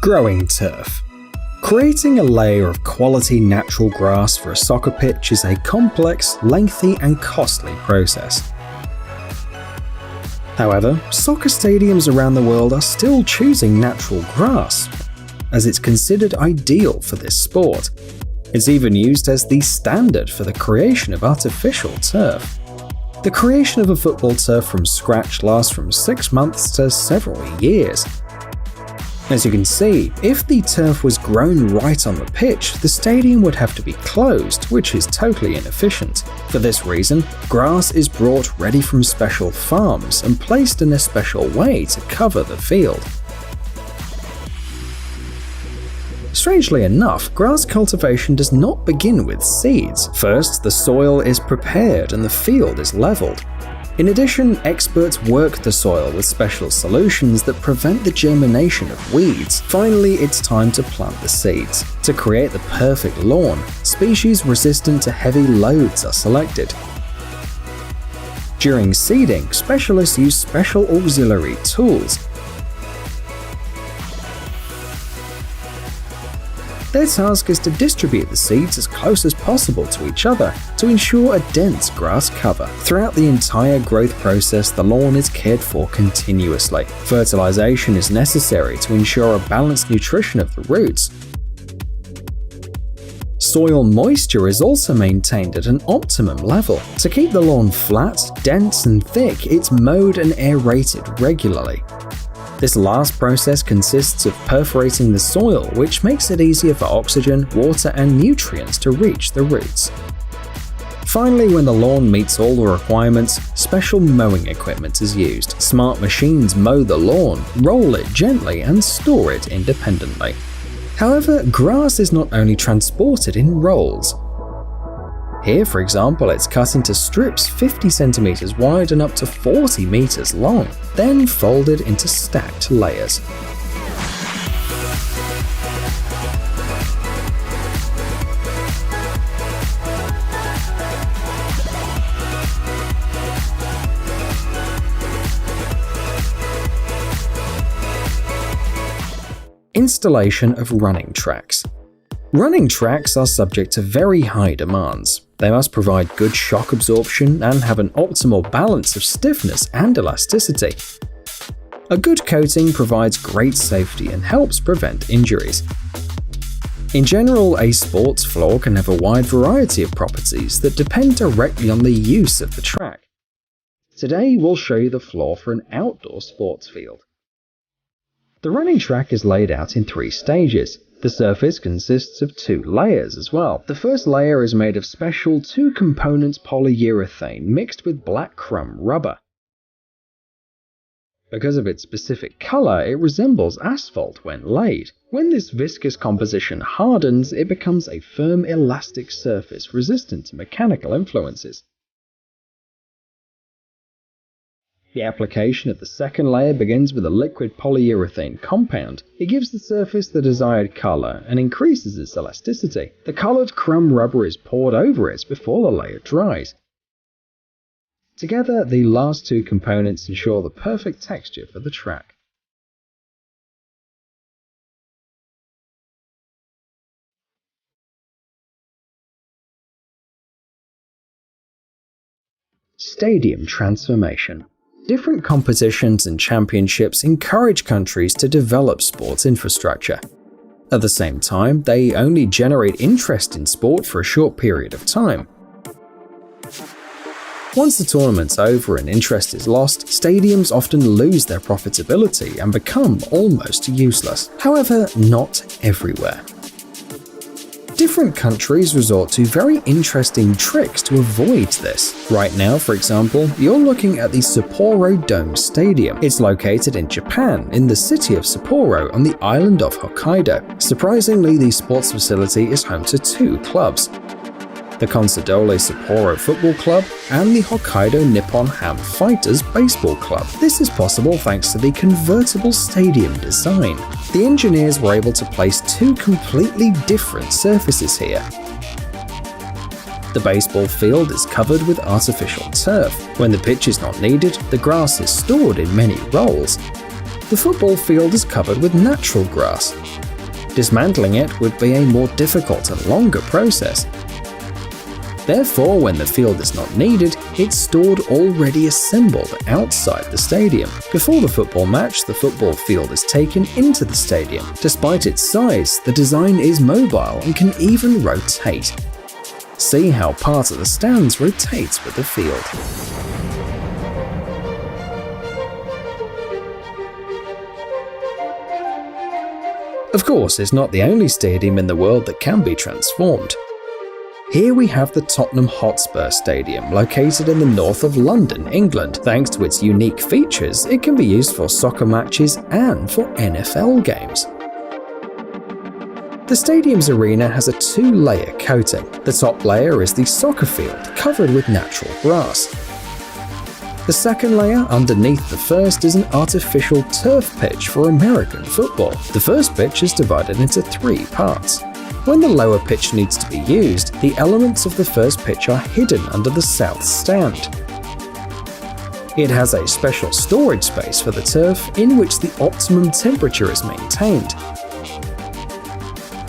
Growing turf. Creating a layer of quality natural grass for a soccer pitch is a complex, lengthy, and costly process. However, soccer stadiums around the world are still choosing natural grass, as it's considered ideal for this sport. It's even used as the standard for the creation of artificial turf. The creation of a football turf from scratch lasts from 6 months to several years. As you can see, if the turf was grown right on the pitch, the stadium would have to be closed, which is totally inefficient. For this reason, grass is brought ready from special farms and placed in a special way to cover the field. Strangely enough, grass cultivation does not begin with seeds. First, the soil is prepared and the field is leveled. In addition, experts work the soil with special solutions that prevent the germination of weeds. Finally, it's time to plant the seeds. To create the perfect lawn, species resistant to heavy loads are selected. During seeding, specialists use special auxiliary tools. Their task is to distribute the seeds as close as possible to each other to ensure a dense grass cover. Throughout the entire growth process, the lawn is cared for continuously. Fertilization is necessary to ensure a balanced nutrition of the roots. Soil moisture is also maintained at an optimum level. To keep the lawn flat, dense, and thick, it's mowed and aerated regularly. This last process consists of perforating the soil, which makes it easier for oxygen, water, and nutrients to reach the roots. Finally, when the lawn meets all the requirements, special mowing equipment is used. Smart machines mow the lawn, roll it gently, and store it independently. However, grass is not only transported in rolls. Here, for example, it's cut into strips 50 centimeters wide and up to 40 meters long, then folded into stacked layers. Installation of running tracks. Running tracks are subject to very high demands. They must provide good shock absorption and have an optimal balance of stiffness and elasticity. A good coating provides great safety and helps prevent injuries. In general, a sports floor can have a wide variety of properties that depend directly on the use of the track. Today, we'll show you the floor for an outdoor sports field. The running track is laid out in 3 stages. The surface consists of 2 layers as well. The first layer is made of special 2-component polyurethane mixed with black crumb rubber. Because of its specific color, it resembles asphalt when laid. When this viscous composition hardens, it becomes a firm, elastic surface resistant to mechanical influences. The application of the second layer begins with a liquid polyurethane compound. It gives the surface the desired color and increases its elasticity. The colored crumb rubber is poured over it before the layer dries. Together, the last 2 components ensure the perfect texture for the track. Stadium transformation. Different competitions and championships encourage countries to develop sports infrastructure. At the same time, they only generate interest in sport for a short period of time. Once the tournament's over and interest is lost, stadiums often lose their profitability and become almost useless. However, not everywhere. Different countries resort to very interesting tricks to avoid this. Right now, for example, you're looking at the Sapporo Dome Stadium. It's located in Japan, in the city of Sapporo on the island of Hokkaido. Surprisingly, the sports facility is home to 2 clubs: the Consadole Sapporo Football Club and the Hokkaido Nippon Ham Fighters Baseball Club. This is possible thanks to the convertible stadium design. The engineers were able to place 2 completely different surfaces here. The baseball field is covered with artificial turf. When the pitch is not needed, the grass is stored in many rolls. The football field is covered with natural grass. Dismantling it would be a more difficult and longer process. Therefore, when the field is not needed, it's stored already assembled outside the stadium. Before the football match, the football field is taken into the stadium. Despite its size, the design is mobile and can even rotate. See how part of the stands rotates with the field. Of course, it's not the only stadium in the world that can be transformed. Here we have the Tottenham Hotspur Stadium, located in the north of London, England. Thanks to its unique features, it can be used for soccer matches and for NFL games. The stadium's arena has a two-layer coating. The top layer is the soccer field, covered with natural grass. The second layer, underneath the first, is an artificial turf pitch for American football. The first pitch is divided into 3 parts. When the lower pitch needs to be used, the elements of the first pitch are hidden under the south stand. It has a special storage space for the turf in which the optimum temperature is maintained.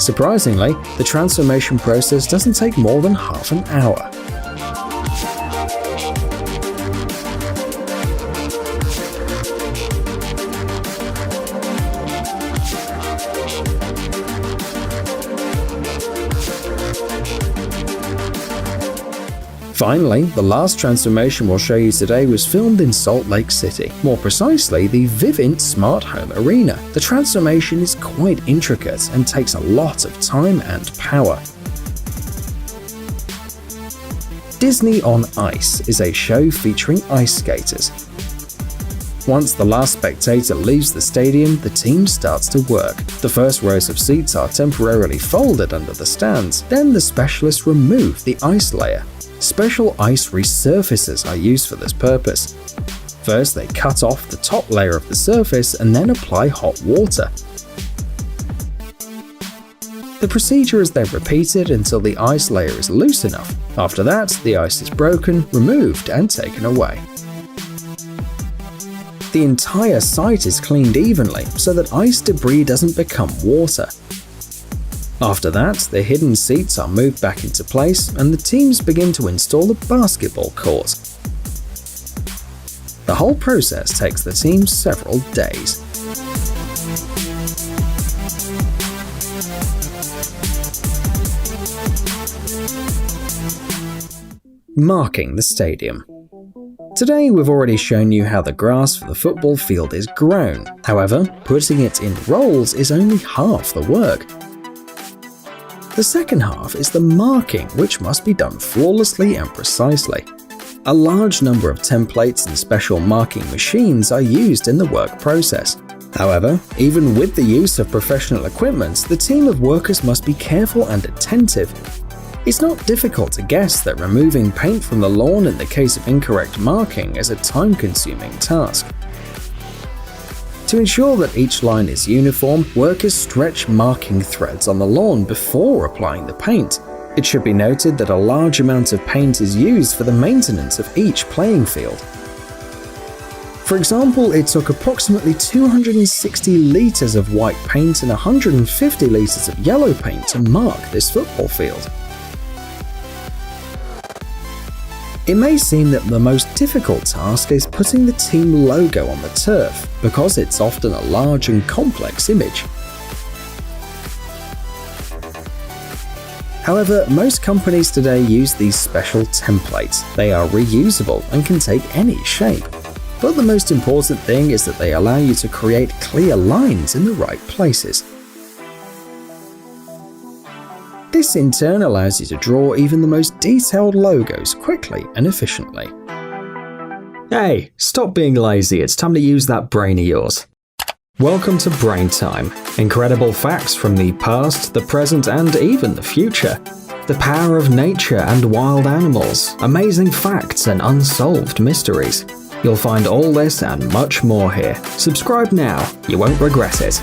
Surprisingly, the transformation process doesn't take more than half an hour. Finally, the last transformation we'll show you today was filmed in Salt Lake City, more precisely the Vivint Smart Home Arena. The transformation is quite intricate and takes a lot of time and power. Disney on Ice is a show featuring ice skaters. Once the last spectator leaves the stadium, the team starts to work. The first rows of seats are temporarily folded under the stands, then the specialists remove the ice layer. Special ice resurfacers are used for this purpose. First, they cut off the top layer of the surface and then apply hot water. The procedure is then repeated until the ice layer is loose enough. After that, the ice is broken, removed, and taken away. The entire site is cleaned evenly so that ice debris doesn't become water. After that, the hidden seats are moved back into place and the teams begin to install the basketball court. The whole process takes the team several days. Marking the stadium. Today we've already shown you how the grass for the football field is grown. However, putting it in rolls is only half the work. The second half is the marking, which must be done flawlessly and precisely. A large number of templates and special marking machines are used in the work process. However, even with the use of professional equipment, the team of workers must be careful and attentive. It's not difficult to guess that removing paint from the lawn in the case of incorrect marking is a time-consuming task. To ensure that each line is uniform, workers stretch marking threads on the lawn before applying the paint. It should be noted that a large amount of paint is used for the maintenance of each playing field. For example, it took approximately 260 litres of white paint and 150 litres of yellow paint to mark this football field. It may seem that the most difficult task is putting the team logo on the turf, because it's often a large and complex image. However, most companies today use these special templates. They are reusable and can take any shape. But the most important thing is that they allow you to create clear lines in the right places. This in turn allows you to draw even the most detailed logos quickly and efficiently. Hey, stop being lazy, it's time to use that brain of yours. Welcome to Brain Time. Incredible facts from the past, the present, and even the future. The power of nature and wild animals, amazing facts and unsolved mysteries. You'll find all this and much more here. Subscribe now, you won't regret it.